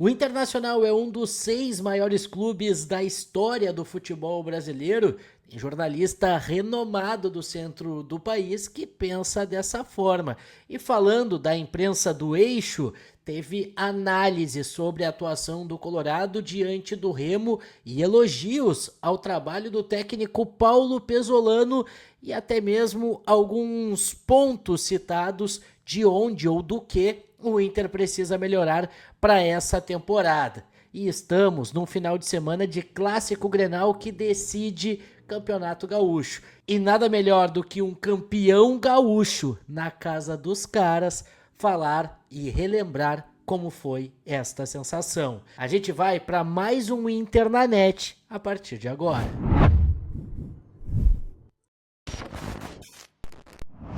O Internacional é um dos 6 maiores clubes da história do futebol brasileiro. Tem jornalista renomado do centro do país que pensa dessa forma. E falando da imprensa do eixo, teve análise sobre a atuação do Colorado diante do Remo e elogios ao trabalho do técnico Paulo Pesolano e até mesmo alguns pontos citados de onde ou do que o Inter precisa melhorar para essa temporada. E estamos num final de semana de clássico Grenal que decide Campeonato Gaúcho. E nada melhor do que um campeão gaúcho na casa dos caras falar e relembrar como foi esta sensação. A gente vai para mais um Inter na net a partir de agora.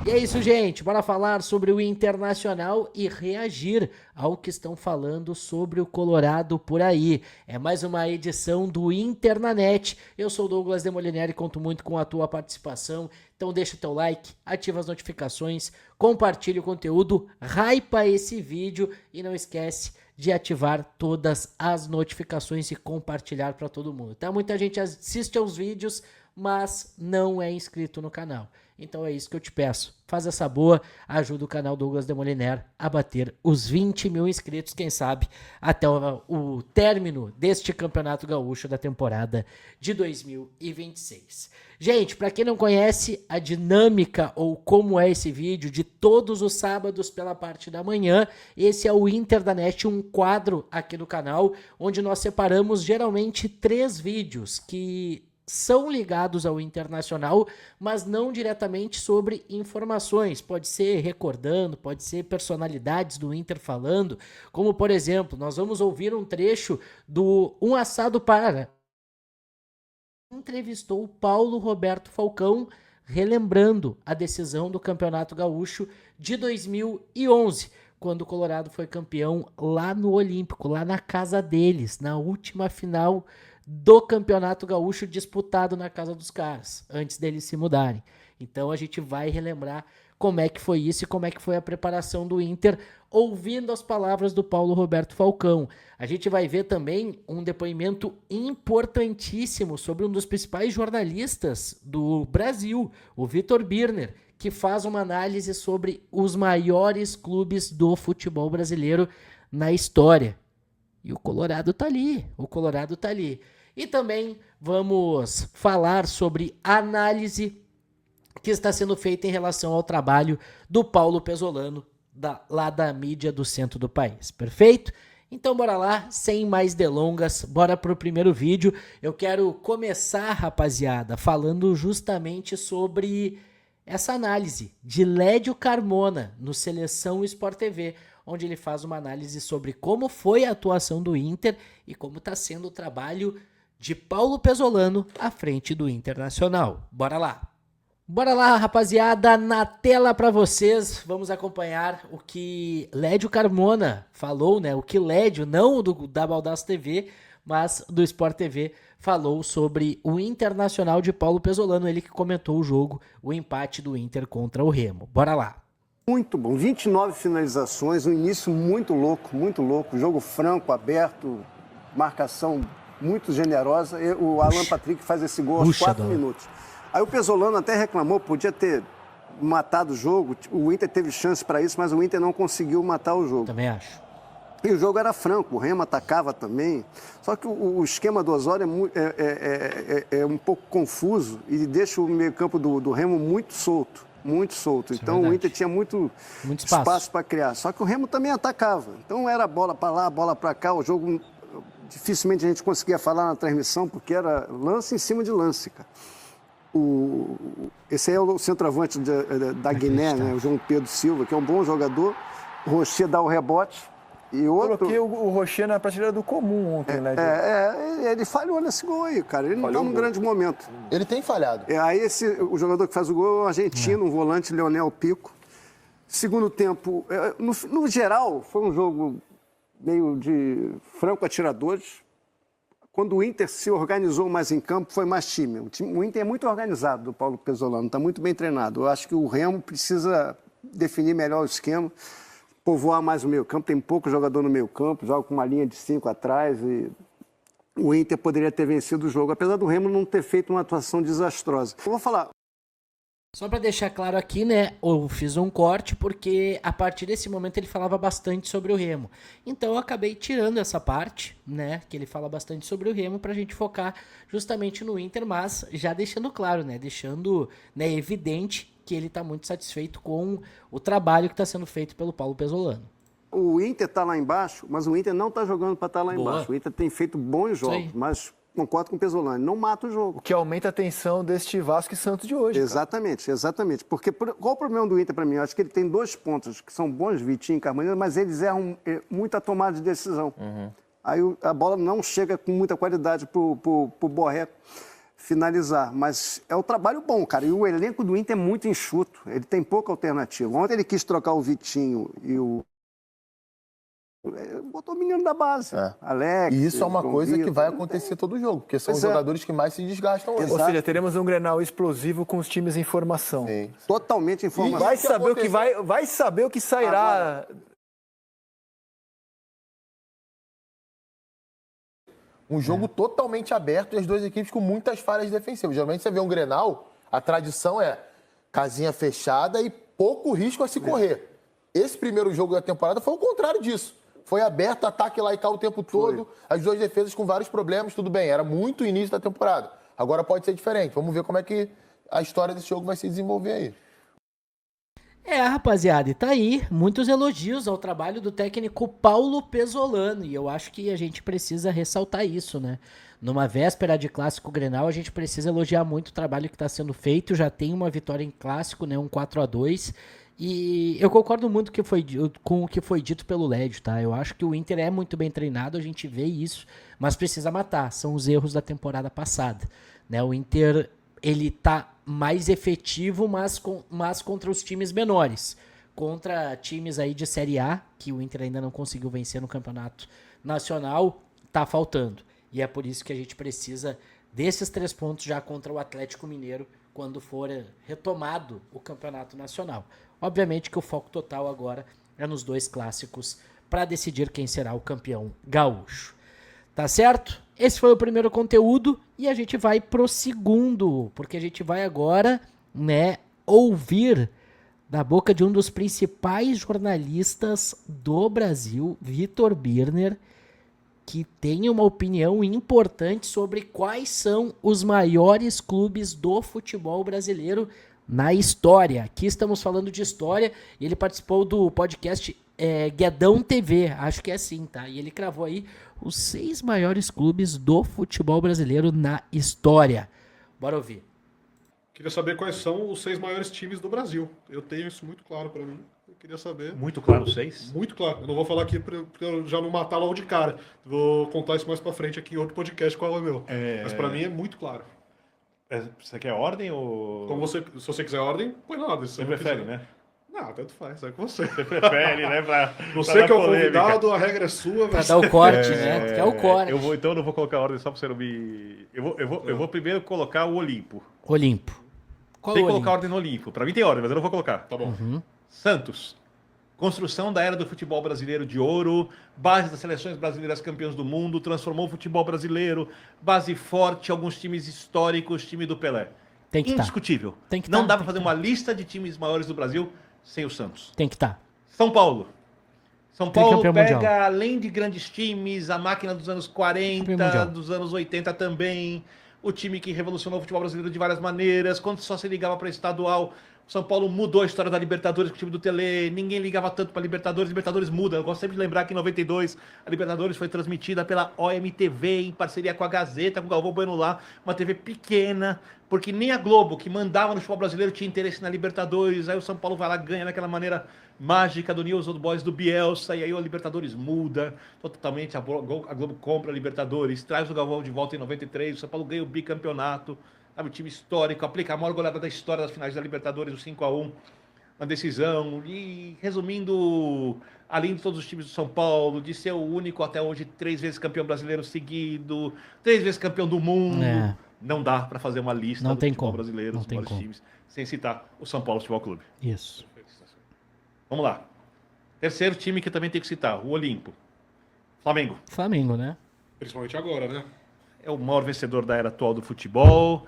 E é isso, gente. Bora falar sobre o Internacional e reagir ao que estão falando sobre o Colorado por aí. É mais uma edição do Internanet. Eu sou o Douglas Demoliner e conto muito com a tua participação. Então deixa teu like, ativa as notificações, compartilha o conteúdo, hypa esse vídeo e não esquece de ativar todas as notificações e compartilhar para todo mundo. Tá? Muita gente assiste aos vídeos, mas não é inscrito no canal. Então é isso que eu te peço. Faz essa boa, ajuda o canal Douglas Demoliner a bater os 20 mil inscritos, quem sabe, até o término deste Campeonato Gaúcho da temporada de 2026. Gente, para quem não conhece a dinâmica ou como é esse vídeo, de todos os sábados pela parte da manhã, esse é o Inter da Net, um quadro aqui no canal, onde nós separamos geralmente 3 vídeos que são ligados ao Internacional, mas não diretamente sobre informações. Pode ser recordando, pode ser personalidades do Inter falando, como por exemplo, nós vamos ouvir um trecho do Um Assado Para. Entrevistou o Paulo Roberto Falcão, relembrando a decisão do Campeonato Gaúcho de 2011, quando o Colorado foi campeão lá no Olímpico, lá na casa deles, na última final do Campeonato Gaúcho disputado na casa dos caras, antes deles se mudarem. Então a gente vai relembrar como é que foi isso e como é que foi a preparação do Inter, ouvindo as palavras do Paulo Roberto Falcão. A gente vai ver também um depoimento importantíssimo sobre um dos principais jornalistas do Brasil, o Vitor Birner, que faz uma análise sobre os maiores clubes do futebol brasileiro na história. E o Colorado tá ali, E também vamos falar sobre a análise que está sendo feita em relação ao trabalho do Paulo Pesolano, lá da mídia do centro do país, perfeito? Então bora lá, sem mais delongas, bora pro primeiro vídeo. Eu quero começar, rapaziada, falando justamente sobre essa análise de Lédio Carmona no Seleção Sport TV, onde ele faz uma análise sobre como foi a atuação do Inter e como está sendo o trabalho de Paulo Pesolano à frente do Internacional. Bora lá! Bora lá, rapaziada, na tela para vocês, vamos acompanhar o que Lédio Carmona falou, né? O que Lédio, não da Baldasso TV, mas do Sport TV, falou sobre o Internacional de Paulo Pesolano, ele que comentou o jogo, o empate do Inter contra o Remo. Bora lá! Muito bom, 29 finalizações, um início muito louco, jogo franco, aberto, marcação muito generosa. O Alan Patrick faz esse gol aos 4 minutos. Aí o Pesolano até reclamou, podia ter matado o jogo, o Inter teve chance para isso, mas o Inter não conseguiu matar o jogo. Também acho. E o jogo era franco, o Remo atacava também, só que o esquema do Osório é um pouco confuso e deixa o meio-campo do Remo muito solto. Então o Inter tinha muito espaço para criar. Só que o Remo também atacava. Então era bola para lá, bola para cá. O jogo dificilmente a gente conseguia falar na transmissão, porque era lance em cima de lance, cara. Esse aí é o centroavante da Guiné, né? O João Pedro Silva, que é um bom jogador. O Rocher dá o rebote. E outro... Coloquei o Rocher na prateleira do comum ontem, né? Ele falhou nesse gol aí, cara. Ele não está num grande momento. Ele tem falhado. Aí o jogador que faz o gol é o argentino, um volante, Leonel Pico. Segundo tempo, no geral, foi um jogo meio de franco atiradores. Quando o Inter se organizou mais em campo, foi mais time. O Inter é muito organizado, do Paulo Pesolano, está muito bem treinado. Eu acho que o Remo precisa definir melhor o esquema. povoar mais o meio campo, tem pouco jogador no meio campo, joga com uma linha de 5 atrás e o Inter poderia ter vencido o jogo, apesar do Remo não ter feito uma atuação desastrosa. Eu vou falar... Só para deixar claro aqui, né, eu fiz um corte porque a partir desse momento ele falava bastante sobre o Remo. Então eu acabei tirando essa parte, né, que ele fala bastante sobre o Remo pra gente focar justamente no Inter, mas já deixando claro, né, deixando, né, evidente que ele tá muito satisfeito com o trabalho que tá sendo feito pelo Paulo Pesolano. O Inter tá lá embaixo, mas o Inter não tá jogando para estar lá embaixo. O Inter tem feito bons jogos, mas... Concordo com o Pesolano, não mata o jogo. O que aumenta a tensão deste Vasco e Santos de hoje. Exatamente, exatamente. Porque qual o problema do Inter para mim? Eu acho que ele tem 2 pontos que são bons, Vitinho e Carmaneiro, mas eles erram muita tomada de decisão. Aí a bola não chega com muita qualidade pro Borré finalizar. Mas é o trabalho bom, cara. E o elenco do Inter é muito enxuto. Ele tem pouca alternativa. Ontem ele quis trocar o Vitinho e o... Botou o menino da base, Alex. E isso é uma coisa Vitor, que vai acontecer todo jogo, porque são os jogadores que mais se desgastam hoje. Exato. Ou seja, teremos um Grenal explosivo com os times em formação. Sim. Totalmente em formação. E vai saber o que sairá. Um jogo totalmente aberto e as duas equipes com muitas falhas defensivas. Geralmente você vê um Grenal, a tradição é casinha fechada e pouco risco a se correr. Esse primeiro jogo da temporada foi o contrário disso. Foi aberto, ataque lá e cá o tempo todo, as duas defesas com vários problemas, tudo bem, era muito início da temporada. Agora pode ser diferente, vamos ver como é que a história desse jogo vai se desenvolver aí. Rapaziada, e tá aí, muitos elogios ao trabalho do técnico Paulo Pesolano, e eu acho que a gente precisa ressaltar isso, né? Numa véspera de Clássico Grenal, a gente precisa elogiar muito o trabalho que está sendo feito, já tem uma vitória em Clássico, né? Um 4-2, e eu concordo muito com o que foi dito pelo Lédio, tá? Eu acho que o Inter é muito bem treinado, a gente vê isso, mas precisa matar. São os erros da temporada passada, né? O Inter, ele tá mais efetivo, mas contra os times menores. Contra times aí de Série A, que o Inter ainda não conseguiu vencer no Campeonato Nacional, tá faltando. E é por isso que a gente precisa desses 3 pontos já contra o Atlético Mineiro, quando for retomado o Campeonato Nacional. Obviamente que o foco total agora é nos 2 clássicos para decidir quem será o campeão gaúcho. Tá certo? Esse foi o primeiro conteúdo e a gente vai pro segundo, porque a gente vai agora, né, ouvir da boca de um dos principais jornalistas do Brasil, Vitor Birner, que tem uma opinião importante sobre quais são os maiores clubes do futebol brasileiro na história. Aqui estamos falando de história e ele participou do podcast Guedão TV, acho que é assim, tá? E ele cravou aí os 6 maiores clubes do futebol brasileiro na história. Bora ouvir. Queria saber quais são os 6 maiores times do Brasil. Eu tenho isso muito claro para mim. Eu queria saber. Muito claro, 6? Muito claro. Eu não vou falar aqui para eu já não matar logo de cara. Vou contar isso mais para frente aqui em outro podcast qual é o meu. Mas para mim é muito claro. Você quer ordem ou... Como se você quiser ordem, põe na ordem. Você prefere, né? Não, tanto faz, é com você. Você prefere, né? Você que é o convidado, a regra é sua. Pra dar o corte, né? Que é o corte. Então eu não vou colocar a ordem só pra você não me... Eu vou primeiro colocar o Olimpo. Olimpo. Qual tem que colocar a ordem no Olimpo. Pra mim tem ordem, mas eu não vou colocar. Tá bom. Santos. Construção da era do futebol brasileiro de ouro, base das seleções brasileiras campeãs do mundo, transformou o futebol brasileiro, base forte, alguns times históricos, time do Pelé. Tem que indiscutível. Tem que não dá pra fazer uma lista de times maiores do Brasil sem o Santos. Tem que estar. São Paulo. São Paulo pega, mundial. Além de grandes times, a máquina dos anos 40, dos anos 80 também, o time que revolucionou o futebol brasileiro de várias maneiras, quando só se ligava para estadual. São Paulo mudou a história da Libertadores com o time do Tele, ninguém ligava tanto para Libertadores muda. Eu gosto sempre de lembrar que em 92 a Libertadores foi transmitida pela OMTV em parceria com a Gazeta, com o Galvão Bueno lá, uma TV pequena, porque nem a Globo, que mandava no futebol brasileiro, tinha interesse na Libertadores. Aí o São Paulo vai lá, ganha daquela maneira mágica do News Old Boys do Bielsa, e aí a Libertadores muda totalmente, a Globo compra a Libertadores, traz o Galvão de volta em 93, o São Paulo ganha o bicampeonato. Sabe, o time histórico, aplica a maior goleada da história das finais da Libertadores, o 5-1, uma decisão. E, resumindo, além de todos os times do São Paulo, de ser o único até hoje 3 vezes campeão brasileiro seguido, 3 vezes campeão do mundo, não dá para fazer uma lista do futebol brasileiro, dos maiores times, sem citar o São Paulo Futebol Clube. Isso. Vamos lá. Terceiro time que eu também tenho que citar, o Olimpo. Flamengo. Flamengo, né? Principalmente agora, né? É o maior vencedor da era atual do futebol.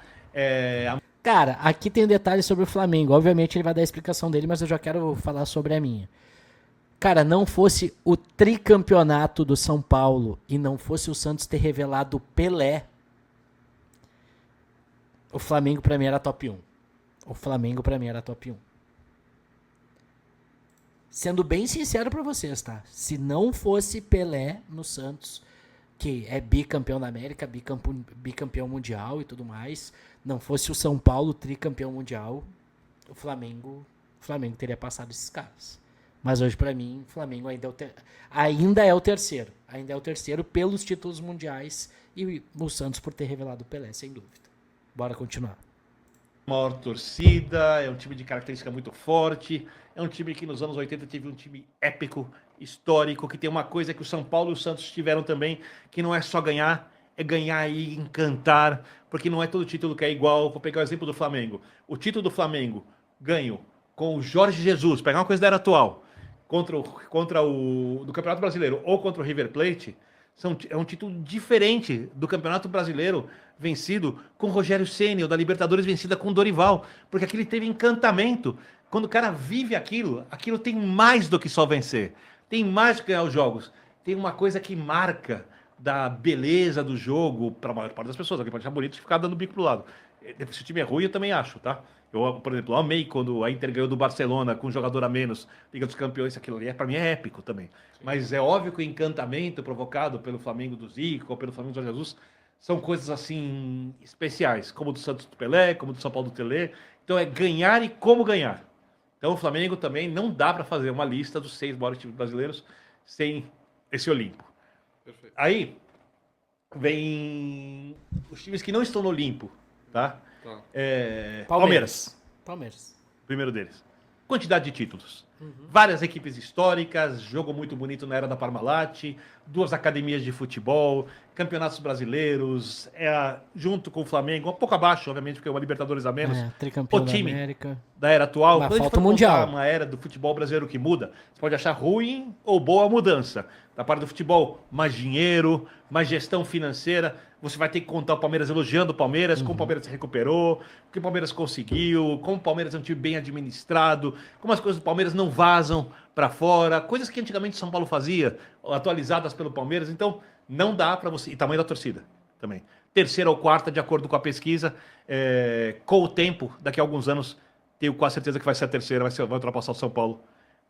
Cara, aqui tem um detalhe sobre o Flamengo. Obviamente ele vai dar a explicação dele, mas eu já quero falar sobre a minha. Cara, não fosse o tricampeonato do São Paulo e não fosse o Santos ter revelado o Pelé, o Flamengo pra mim era top 1. O Flamengo pra mim era top 1. Sendo bem sincero pra vocês, tá? Se não fosse Pelé no Santos, que é bicampeão da América, bicampeão mundial e tudo mais, não fosse o São Paulo tricampeão mundial, o Flamengo teria passado esses caras. Mas hoje, pra mim, o Flamengo ainda é o terceiro. Ainda é o terceiro pelos títulos mundiais e o Santos por ter revelado o Pelé, sem dúvida. Bora continuar. Maior torcida, é um time de característica muito forte, é um time que nos anos 80 teve um time épico, histórico, que tem uma coisa que o São Paulo e o Santos tiveram também, que não é só ganhar, é ganhar e encantar, porque não é todo título que é igual. Vou pegar o exemplo do Flamengo. O título do Flamengo ganho com o Jorge Jesus, pegar uma coisa da era atual, contra o do Campeonato Brasileiro ou contra o River Plate, é um título diferente do Campeonato Brasileiro vencido com o Rogério Ceni, ou da Libertadores vencida com o Dorival, porque aquele teve encantamento. Quando o cara vive aquilo tem mais do que só vencer, tem mais do que ganhar os jogos, tem uma coisa que marca da beleza do jogo para a maior parte das pessoas. Alguém pode achar bonito e ficar dando bico pro lado. Se o time é ruim, eu também acho, tá? Eu, por exemplo, amei quando a Inter ganhou do Barcelona com um jogador a menos, Liga dos Campeões, aquilo ali para mim é épico também. Sim. Mas é óbvio que o encantamento provocado pelo Flamengo do Zico ou pelo Flamengo do Jorge Jesus são coisas assim especiais, como o do Santos do Pelé, como o do São Paulo do Tele. Então é ganhar e como ganhar. Então o Flamengo também não dá para fazer uma lista dos 6 maiores times brasileiros sem esse Olimpo. Perfeito. Aí vem os times que não estão no Olimpo, tá? Palmeiras. Primeiro deles. Quantidade de títulos. Várias equipes históricas, jogo muito bonito na era da Parmalat, 2 academias de futebol, campeonatos brasileiros, junto com o Flamengo, um pouco abaixo, obviamente, porque é uma Libertadores a menos. Tricampeão o time da América. Da era atual. Mas quando falta a gente for mundial. Uma era do futebol brasileiro que muda, você pode achar ruim ou boa a mudança. Da parte do futebol, mais dinheiro, mais gestão financeira. Você vai ter que contar o Palmeiras elogiando o Palmeiras, como o Palmeiras se recuperou, o que o Palmeiras conseguiu, como o Palmeiras é um time bem administrado, como as coisas do Palmeiras não vazam para fora, coisas que antigamente o São Paulo fazia, atualizadas pelo Palmeiras. Então, não dá para você... E tamanho da torcida também. Terceira ou quarta, de acordo com a pesquisa, com o tempo, daqui a alguns anos, tenho quase certeza que vai ser a terceira, vai ultrapassar o São Paulo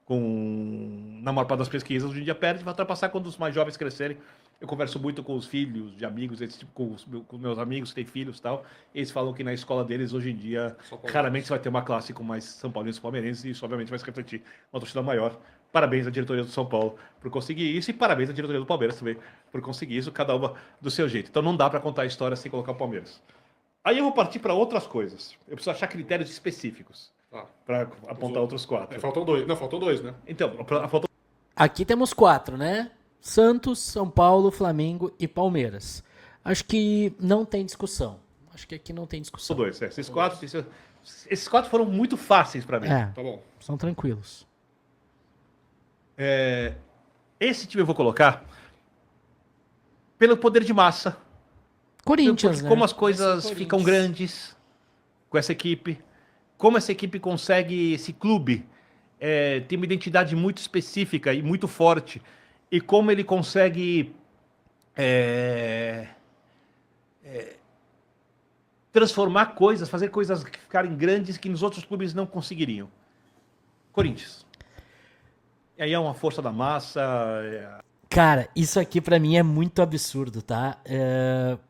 na maior parte das pesquisas. Hoje em dia perde, vai ultrapassar quando os mais jovens crescerem. Eu converso muito com os filhos de amigos, com os meus amigos que têm filhos e tal. Eles falam que na escola deles, hoje em dia, claramente você vai ter uma classe com mais São Paulinos e palmeirenses, e isso obviamente vai se refletir uma torcida maior. Parabéns à diretoria do São Paulo por conseguir isso, e parabéns à diretoria do Palmeiras também por conseguir isso, cada uma do seu jeito. Então não dá para contar a história sem colocar o Palmeiras. Aí eu vou partir para outras coisas. Eu preciso achar critérios específicos para apontar outros 4. Faltam 2. Não, faltam 2, né? Então, faltam... Aqui temos 4, né? Santos, São Paulo, Flamengo e Palmeiras. Acho que não tem discussão. Acho que aqui não tem discussão. 2, esses 4 foram muito fáceis para mim. Tá bom. São tranquilos. Esse time eu vou colocar pelo poder de massa. Corinthians, né? Como as coisas ficam grandes com essa equipe, como essa equipe consegue, esse clube tem uma identidade muito específica e muito forte, e como ele consegue transformar coisas, fazer coisas ficarem grandes que nos outros clubes não conseguiriam. Corinthians. E aí é uma força da massa. Cara, isso aqui pra mim é muito absurdo, tá?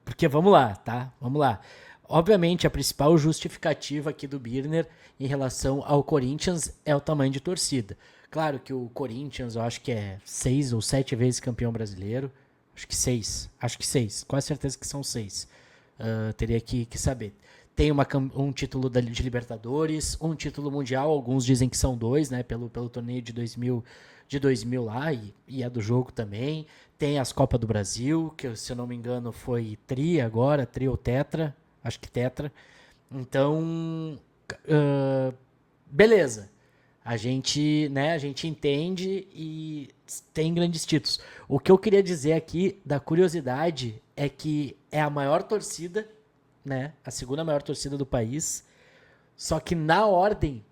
Porque vamos lá, tá? Vamos lá. Obviamente, a principal justificativa aqui do Birner em relação ao Corinthians é o tamanho de torcida. Claro que o Corinthians, eu acho que é 6 ou 7 vezes campeão brasileiro. Acho que 6. Quase certeza que são 6. Teria que saber. Tem um título de Libertadores, um título mundial. Alguns dizem que são 2, né? Pelo torneio de 2000 lá, e é do jogo também. Tem as Copas do Brasil, que se eu não me engano foi tri ou tetra. Acho que tetra. Então, beleza. A gente, né, a gente entende e tem grandes títulos. O que eu queria dizer aqui da curiosidade é que é a maior torcida, né, a segunda maior torcida do país, só que na ordem,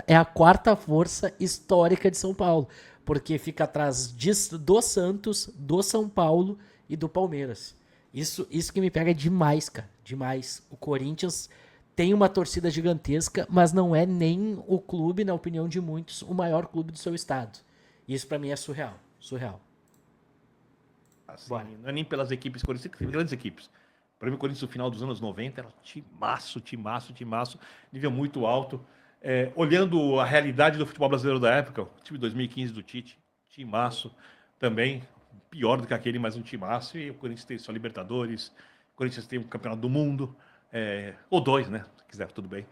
é a quarta força histórica de São Paulo, porque fica atrás do Santos, do São Paulo e do Palmeiras. Isso que me pega demais, cara, demais. O Corinthians tem uma torcida gigantesca, mas não é nem o clube, na opinião de muitos, o maior clube do seu estado. Isso pra mim é surreal. Assim, não é nem pelas equipes Corinthians, tem grandes equipes. Para mim, o Corinthians no final dos anos 90 era timaço, nível muito alto. Olhando a realidade do futebol brasileiro da época, o time de 2015 do Tite, timaço também, pior do que aquele, mas um timaço. E o Corinthians tem só Libertadores, o Corinthians tem o Campeonato do Mundo, ou 2, né? Se quiser, tudo bem.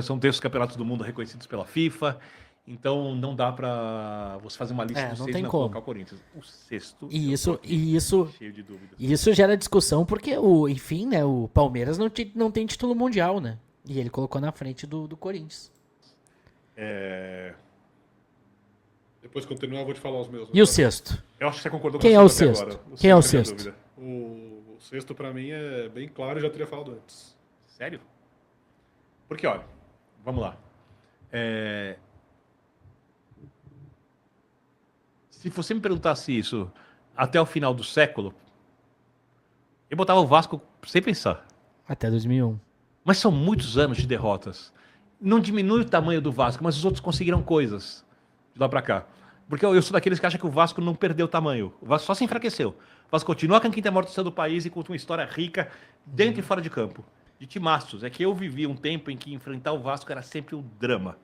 São 3 campeonatos do mundo reconhecidos pela FIFA. Então não dá para você fazer uma lista de 6 e não colocar o Corinthians. O sexto. E isso cheio de dúvidas. E isso gera discussão porque enfim, né, o Palmeiras não tem título mundial, né? E ele colocou na frente do Corinthians. Depois que eu terminar, eu vou te falar os meus. E o sexto? Eu acho que você concordou com Quem é o até sexto? agora. Quem é o sexto? O sexto, pra mim, é bem claro, eu já teria falado antes. Sério? Porque, olha, vamos lá. Se você me perguntasse isso até o final do século, eu botava o Vasco sem pensar. Até 2001. Mas são muitos anos de derrotas. Não diminui o tamanho do Vasco, mas os outros conseguiram coisas de lá pra cá. Porque eu sou daqueles que acham que o Vasco não perdeu tamanho. O Vasco só se enfraqueceu. O Vasco continua com a quinta maior torcida do país e conta uma história rica dentro e fora de campo. De timaços. É que eu vivi um tempo em que enfrentar o Vasco era sempre um drama.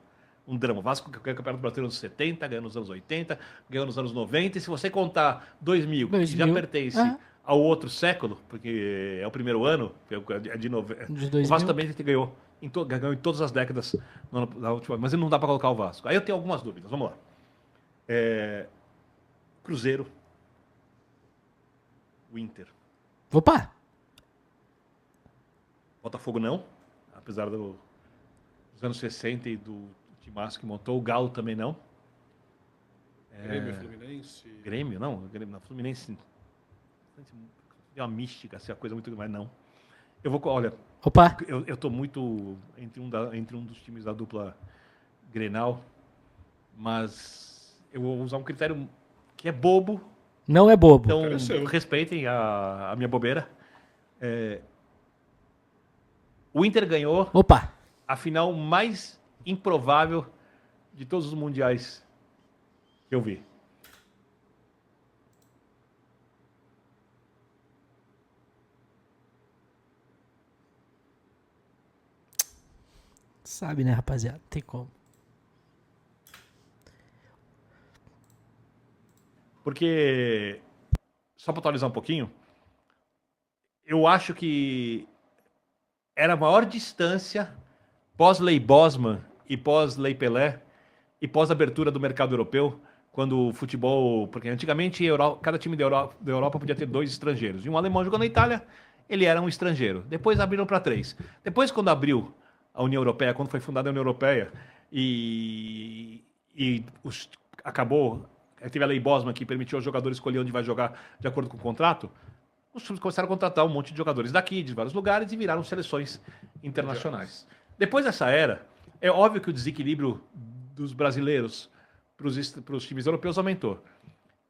Um drama. O Vasco ganhou o Campeonato Brasileiro nos 70, ganhou nos anos 80, ganhou nos anos 90. E se você contar 2000, que já pertence ao outro século, porque é o primeiro ano, é de 90. O Vasco também ganhou em todas as décadas na última, mas não dá para colocar o Vasco. Aí eu tenho algumas dúvidas. Vamos lá. Cruzeiro. O Inter. Opa! Botafogo não, apesar dos anos 60 e do timaço que montou. O Galo também não. Grêmio, Fluminense. Grêmio, não. Grêmio, Fluminense. É uma mística, assim, uma coisa muito. Mas não. Eu vou. Olha. Opa! Eu tô muito entre um dos times da dupla Grenal, mas eu vou usar um critério que é bobo. Não é bobo. Então, respeitem a minha bobeira. O Inter ganhou a final mais improvável de todos os mundiais que eu vi. Sabe, né, rapaziada? Não tem como. Porque, só para atualizar um pouquinho, eu acho que era a maior distância pós-lei Bosman e pós-lei Pelé e pós-abertura do mercado europeu, quando o futebol... Porque antigamente cada time da Europa podia ter 2 estrangeiros. E um alemão jogando na Itália, ele era um estrangeiro. Depois abriram para 3. Depois, quando abriu a União Europeia, quando foi fundada a União Europeia, acabou... Teve a lei Bosman que permitiu aos jogadores escolher onde vai jogar de acordo com o contrato. Os clubes começaram a contratar um monte de jogadores daqui, de vários lugares, e viraram seleções internacionais. Depois dessa era, é óbvio que o desequilíbrio dos brasileiros para os times europeus aumentou.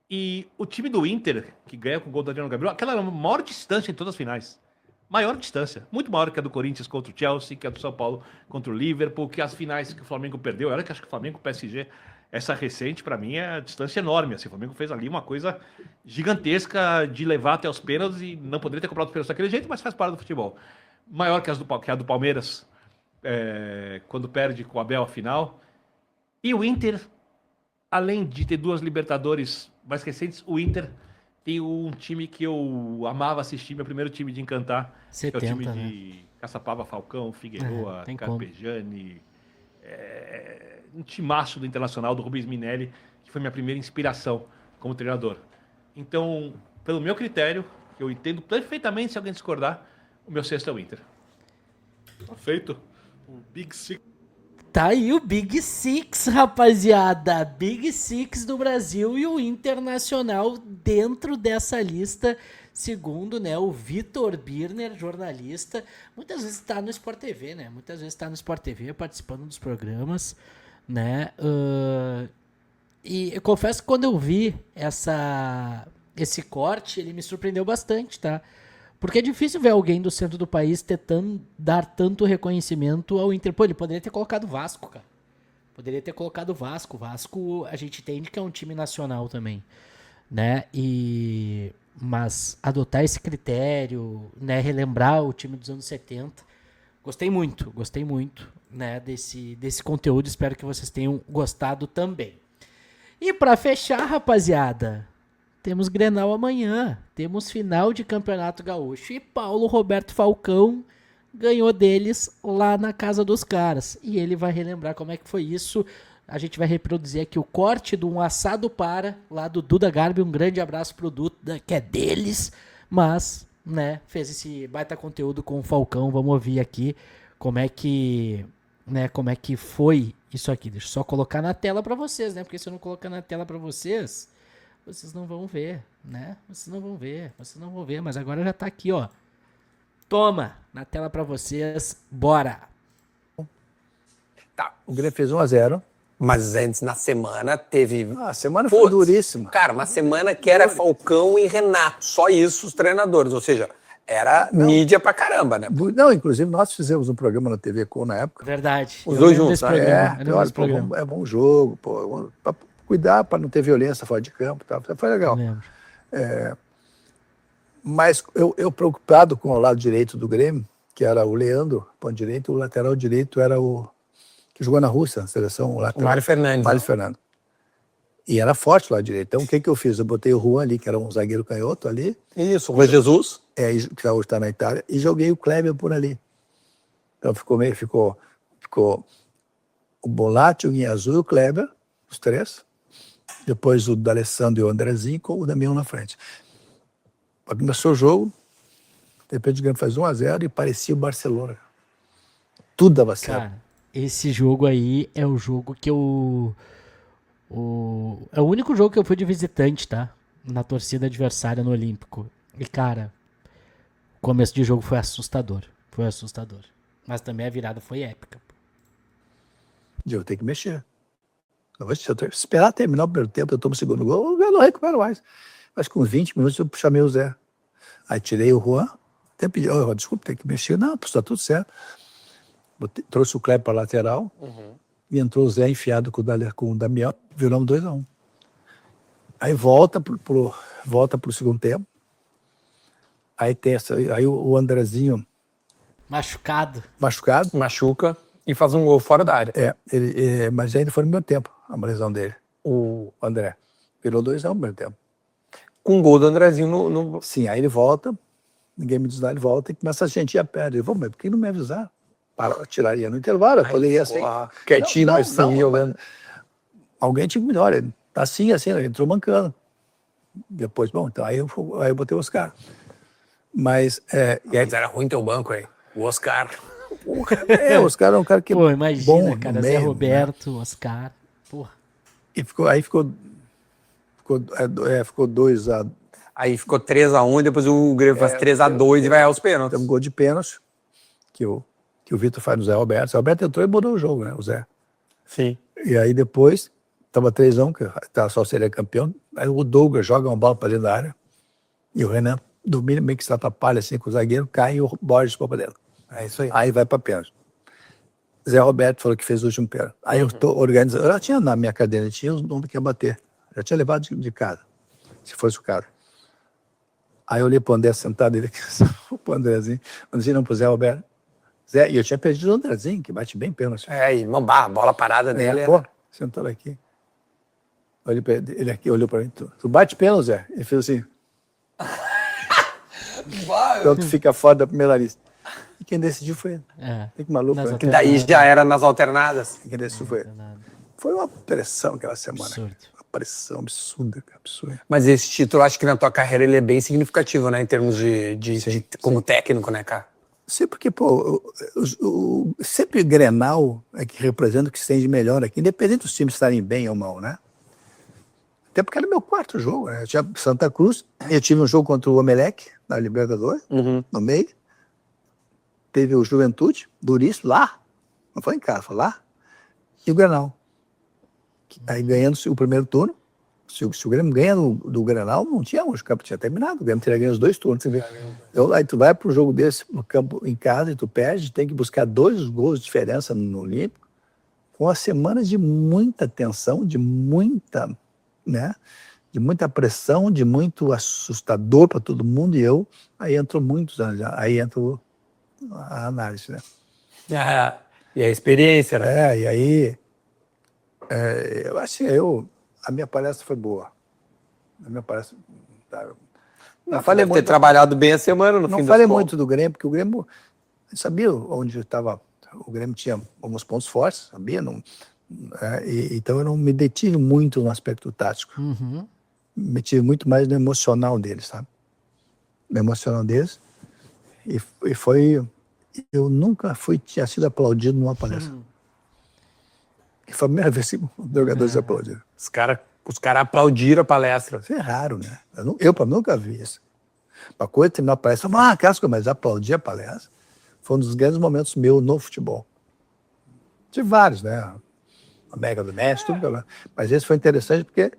E o time do Inter, que ganha com o gol do Adriano Gabriel, aquela era a maior distância em todas as finais. Maior distância. Muito maior que a do Corinthians contra o Chelsea, que a do São Paulo contra o Liverpool, que as finais que o Flamengo perdeu. Olha que acho que o Flamengo, o PSG... Essa recente, para mim, é a distância enorme. Assim, o Flamengo fez ali uma coisa gigantesca de levar até os pênaltis e não poderia ter comprado os pênaltis daquele jeito, mas faz parte do futebol. Maior que a do Palmeiras, quando perde com o Abel a final. E o Inter, além de ter 2 Libertadores mais recentes, o Inter tem um time que eu amava assistir, meu primeiro time de encantar, 70, que é o time né? de Caçapava, Falcão, Figueroa, Carpegiani... um timaço do Internacional, do Rubens Minelli, que foi minha primeira inspiração como treinador. Então, pelo meu critério, eu entendo perfeitamente se alguém discordar, o meu sexto é o Inter. Tá feito. O Big Six. Tá aí o Big Six, rapaziada. Big Six do Brasil e o Internacional dentro dessa lista, segundo, né, o Vitor Birner, jornalista. Muitas vezes tá no Sport TV, né? Muitas vezes tá no Sport TV participando dos programas, né? E eu confesso que quando eu vi esse corte, ele me surpreendeu bastante, tá? Porque é difícil ver alguém do centro do país tentando dar tanto reconhecimento ao Inter. Pô, ele poderia ter colocado o Vasco, cara. Poderia ter colocado o Vasco. O Vasco, a gente entende que é um time nacional também, né? Mas adotar esse critério, né? Relembrar o time dos anos 70. Gostei muito, né? Desse conteúdo. Espero que vocês tenham gostado também. E pra fechar, rapaziada... Temos Grenal amanhã, temos final de Campeonato Gaúcho e Paulo Roberto Falcão ganhou deles lá na casa dos caras. E ele vai relembrar como é que foi isso. A gente vai reproduzir aqui o corte de um assado lá do Duda Garbi. Um grande abraço pro Duda, que é deles, mas, né, fez esse baita conteúdo com o Falcão. Vamos ouvir aqui como é que foi isso aqui. Deixa eu só colocar na tela para vocês, né? Porque se eu não colocar na tela para vocês não vão ver, né? Vocês não vão ver, mas agora já tá aqui, ó. Toma, na tela pra vocês, bora! Tá, o Grêmio fez 1-0. Mas antes, na semana, teve... A semana foi duríssima. Cara, uma semana que era Falcão e Renato, só isso os treinadores, ou seja, era mídia pra caramba, né? Não, inclusive nós fizemos um programa na TV Com na época. Verdade. Os dois juntos, né? Olha, é bom jogo, pô, cuidar para não ter violência fora de campo, tá? Foi legal. Mas eu preocupado com o lado direito do Grêmio, que era o Leandro, ponto direito, o lateral direito era o que jogou na Rússia, na seleção. O Mário Fernandes. Mário Fernando. E era forte lá direito. Então o que eu fiz? Eu botei o Juan ali, que era um zagueiro canhoto ali. Isso, o Juan Jesus. Que hoje está na Itália, e joguei o Kleber por ali. Então ficou o Bolatti, o Guinazul e o Kleber, os três. Depois o D'Alessandro e o Andrezinho com o Damião na frente. Começou o jogo, de repente o Grêmio faz 1-0 e parecia o Barcelona. Tudo dava certo. Cara, esse jogo aí é o jogo que eu... É o único jogo que eu fui de visitante, tá? Na torcida adversária no Olímpico. E, cara, o começo de jogo foi assustador. Mas também a virada foi épica. Eu tenho que mexer. Se eu esperar terminar o primeiro tempo, eu tomo o segundo gol, eu não recupero mais. Mas com 20 minutos eu chamei o Zé. Aí tirei o Juan, até pedi, desculpa, tem que mexer. Não, está tudo certo. Trouxe o Kleber para a lateral, e entrou o Zé enfiado com o Damião, viramos 2-1. Aí volta pro segundo tempo. Aí aí o Andrezinho... Machuca e faz um gol fora da área. Mas ainda foi no meu tempo, a lesão dele. O André virou 2-1 no meu tempo. Com o gol do Andrezinho no... Sim, aí ele volta, ninguém me diz nada, ele volta e começa a gente ir a pé. Eu vou, mas por que não me avisar? Tiraria no intervalo, eu falei assim. Quietinho, mas sim, jogando. Alguém tinha que melhor, ele tá assim, ele entrou mancando. Depois, então aí eu botei o Oscar. Mas... E aí era ruim teu banco aí, o Oscar. O Oscar é um cara que Pô, imagina, bom, cara, meio, Zé Roberto, né? Oscar, porra. E ficou 2-1. Aí ficou 3-1 e depois o Grêmio faz 3-2 e vai aos pênaltis. Tem um gol de pênalti que o Vitor faz no Zé Roberto. O Zé Roberto entrou e mudou o jogo, né, o Zé. Sim. E aí depois, tava 3-1, que só seria campeão. Aí o Douglas joga uma bola para dentro da área e o Renan domina, meio que se atrapalha assim com o zagueiro, cai e o Borges para dentro. É isso aí. Aí vai para pênalti. Zé Roberto falou que fez o último pênalti. Aí eu tô organizando. Eu já tinha na minha cadeira, tinha os nomes que ia bater. Já tinha levado de casa, se fosse o cara. Aí eu olhei pro André sentado, ele pro Andrezinho. Andrezinho não pro Zé Roberto. Zé, e eu tinha perdido o Andrezinho, que bate bem pênalti. E a bola parada dele. Sentado aqui. Olhei pra ele aqui, olhou pra mim. Tu bate pênalti, Zé? Ele fez assim. Então tu fica fora da primeira lista. E quem decidiu foi ele. Tem que maluco, né? Que daí já era nas alternadas. Quem decidiu foi ele. Foi uma pressão aquela semana. Absurdo. Uma pressão absurda, cara, absurda. Mas esse título, acho que na tua carreira ele é bem significativo, né? Em termos como técnico, né, cara? Sim, porque, pô, sempre Grenal é que representa o que se tem de melhor aqui, independente dos times estarem bem ou mal, né? Até porque era o meu quarto jogo, né? Eu tinha Santa Cruz, eu tive um jogo contra o Emelec, na Libertadores, no meio. Teve o Juventude, duríssimo, lá. Não foi em casa, foi lá. E o Grenal. Aí ganhando o primeiro turno, se o Grêmio ganha do Grenal, não tinha onde o campo tinha terminado. O Grêmio teria ganho os 2 turnos. Então, aí tu vai para um jogo desse no campo em casa e tu perde, tem que buscar 2 gols de diferença no Olímpico, com uma semana de muita tensão, de muita, né? De muita pressão, de muito assustador para todo mundo. E aí entrou muitos anos, aí entrou a análise, né? E a experiência, né? E aí, eu acho que a minha palestra foi boa. A minha palestra... Não falei muito. Ter trabalhado bem a semana no fim das contas. Não falei muito do Grêmio, porque o Grêmio... Eu sabia onde estava... O Grêmio tinha alguns pontos fortes, sabia? Então eu não me detive muito no aspecto tático. Me tive muito mais no emocional deles, sabe? No emocional deles. E foi... Eu nunca tinha sido aplaudido numa palestra. E foi a primeira vez que os jogadores aplaudiram. Os caras aplaudiram a palestra. Isso é raro, né? Eu nunca vi isso. Uma coisa terminar a palestra, casco, mas aplaudir a palestra foi um dos grandes momentos meus no futebol. Tive vários, né? A Mega do Messi, tudo. Mas esse foi interessante porque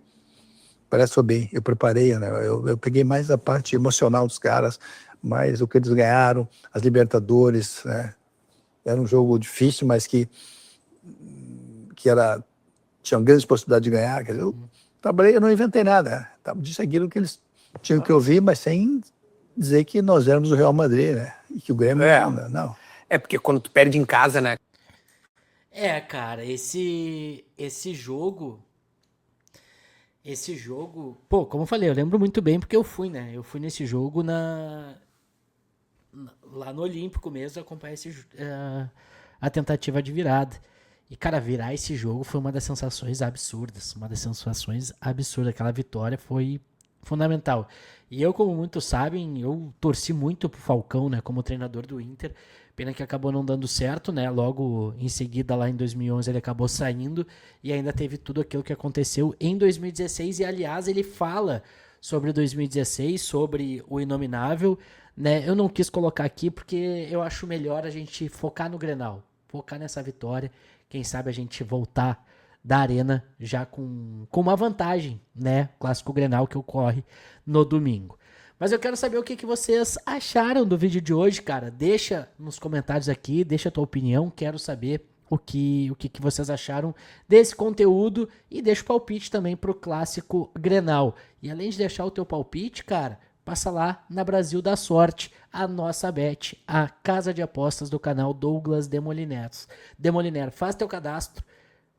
parece que foi bem. Eu preparei, né? Eu peguei mais a parte emocional dos caras, mais o que eles ganharam, as Libertadores, né? Era um jogo difícil, mas que tinha grandes possibilidades de ganhar. Quer dizer, eu trabalhei, eu não inventei nada. Né? Disse aquilo que eles tinham que ouvir, mas sem dizer que nós éramos o Real Madrid, né? E que o Grêmio não. É porque quando tu perde em casa, né? Cara, esse jogo... Pô, como eu falei, eu lembro muito bem porque eu fui, né? Eu fui nesse jogo lá no Olímpico mesmo, acompanhar a tentativa de virada. E, cara, virar esse jogo foi uma das sensações absurdas. Aquela vitória foi fundamental. E eu, como muitos sabem, eu torci muito pro Falcão, né? Como treinador do Inter. Pena que acabou não dando certo, né? Logo em seguida, lá em 2011, ele acabou saindo. E ainda teve tudo aquilo que aconteceu em 2016. E, aliás, ele fala sobre 2016, sobre o Inominável, né? Eu não quis colocar aqui porque eu acho melhor a gente focar no Grenal. Focar nessa vitória. Quem sabe a gente voltar da Arena já com uma vantagem, né? Clássico Grenal que ocorre no domingo. Mas eu quero saber o que vocês acharam do vídeo de hoje, cara. Deixa nos comentários aqui, deixa a tua opinião. Quero saber o que vocês acharam desse conteúdo e deixa o palpite também pro Clássico Grenal. E além de deixar o teu palpite, cara, passa lá na Brasil da Sorte, a nossa bet, a casa de apostas do canal Douglas Demoliner. Faz teu cadastro,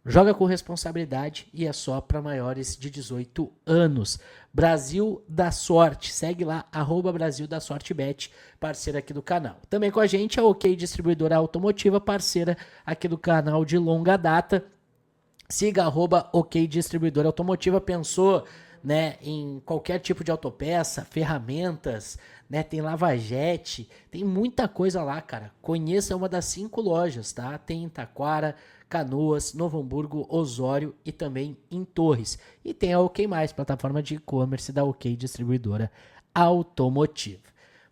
joga com responsabilidade e é só para maiores de 18 anos. Brasil da Sorte, segue lá, @Brasil da Sorte Bet, parceira aqui do canal. Também com a gente a OK Distribuidora Automotiva, parceira aqui do canal de longa data. Siga @OK Distribuidora Automotiva, pensou, né, em qualquer tipo de autopeça, ferramentas, né, tem lavagete, tem muita coisa lá, cara. Conheça uma das 5 lojas, tá? Tem em Taquara, Canoas, Novo Hamburgo, Osório e também em Torres. E tem a OK+, plataforma de e-commerce da OK Distribuidora Automotiva.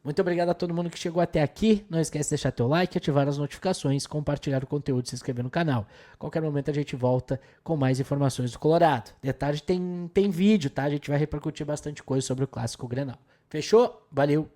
Muito obrigado a todo mundo que chegou até aqui. Não esquece de deixar teu like, ativar as notificações, compartilhar o conteúdo e se inscrever no canal. Qualquer momento a gente volta com mais informações do Colorado. De tarde tem vídeo, tá? A gente vai repercutir bastante coisa sobre o Clássico Grenal. Fechou? Valeu!